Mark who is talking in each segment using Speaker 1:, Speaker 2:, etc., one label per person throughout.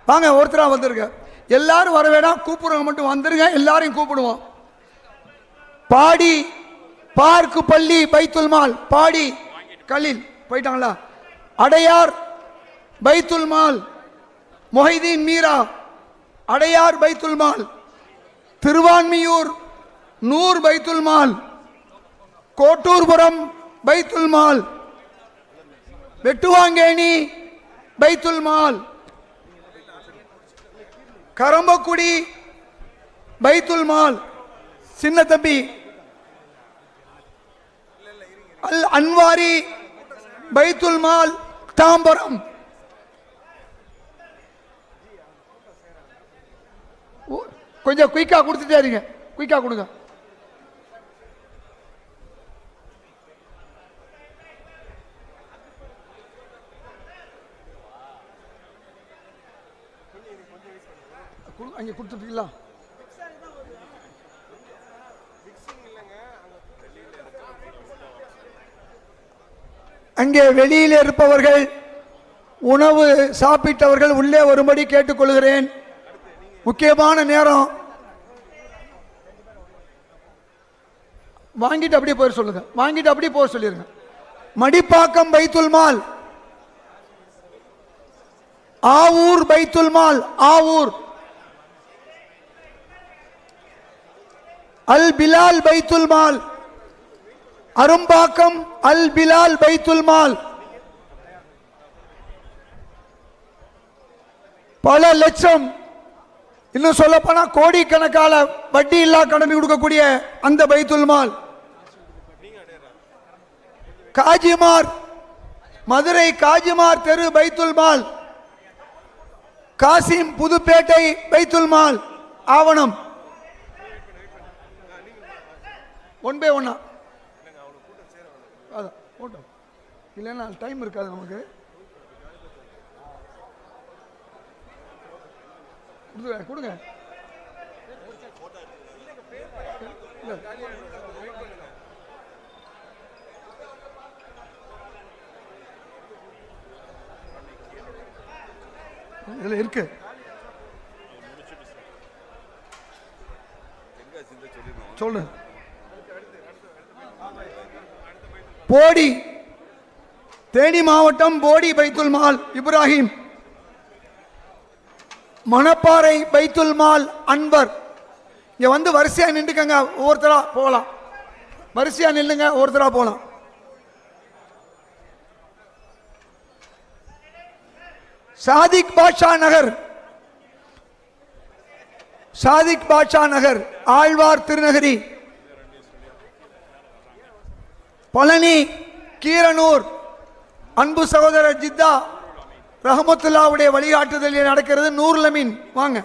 Speaker 1: வாங்க ஒருத்தரா வந்துருங்க. எல்லாரும் வர வேண்டாம், கூப்பிடுறவங்க மட்டும் வந்துருங்க. எல்லாரையும் கூப்பிடுவோம். பாடி பார்க்கு பள்ளி பைத்துல் மால், பாடி கலில் போயிட்டாங்களா? அடையார் பைத்துல் மால், மொஹிதீன் மீரா அடையார் பைத்துல் மால், திருவான்மியூர் நூர் பைத்துல் மால், கோட்டூர்புரம் பைத்துல் மால், வெட்டுவாங்கேணி பைத்துல் மால், கரம்பக்குடி பைத்துல் மால், சின்ன தம்பி அல் அன்வாரி பைத்துல் மால் தாம்பரம். கொஞ்சம் குயிக்கா கொடுத்துட்டே இருங்க, குயிக்கா கொடுங்க. அங்கே கொடுத்துட்டீங்களா? அங்கே வெளியில் இருப்பவர்கள் உணவு சாப்பிட்டவர்கள் உள்ளே வரும்படி கேட்டுக்கொள்கிறேன். முக்கியமான நேரம். வாங்கிட்டு அப்படியே போய் சொல்லுங்க, வாங்கிட்டு அப்படியே போக சொல்லிருங்க. மடிப்பாக்கம் பைத்துல் மால், ஆவூர் பைத்துல் மால், ஆவூர், அல் பிலால் பைத்துல் மால், அரும்பாக்கம் அல் பிலால் பைத்துல் மால். பல லட்சம், இன்னும் சொல்ல போனா கோடிக்கணக்கான வட்டி இல்லா கடன் கொடுக்கக்கூடிய அந்த பைத்துல் மால். காஜிமார், மதுரை காஜிமார் தெரு பைத்துல் மால், காசிம் புதுப்பேட்டை பைத்துல் மால், ஆவணம். ஒன் பை ஒன்னா இல்லைன்னா டைம் இருக்காது நமக்கு. கொடுங்க. இதுல இருக்கு. சொல்லு. போடி, தேனி மாவட்டம் போடி பைத்துல் மால் இப்ராஹிம், மணப்பாறை பைத்துல் மால் அன்வர். இங்க வந்து வரிசையா நின்றுக்கங்க, ஒவ்வொருத்தரா போகலாம். வரிசையா நில்லுங்க, ஒவ்வொருத்தரா போகலாம். சாதிக் பாட்ஷா நகர், சாதிக் பாட்ஷா நகர், ஆழ்வார் திருநகரி, பழனி கீரனூர், அன்பு சகோதரர் ஜித்தா ரஹமத்துல்லாவுடைய வழிகாட்டுதலில் நடக்கிறது. நூர் லமீன் வாங்க,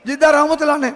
Speaker 1: ஜித்தா ரஹமத்துல்லான்னு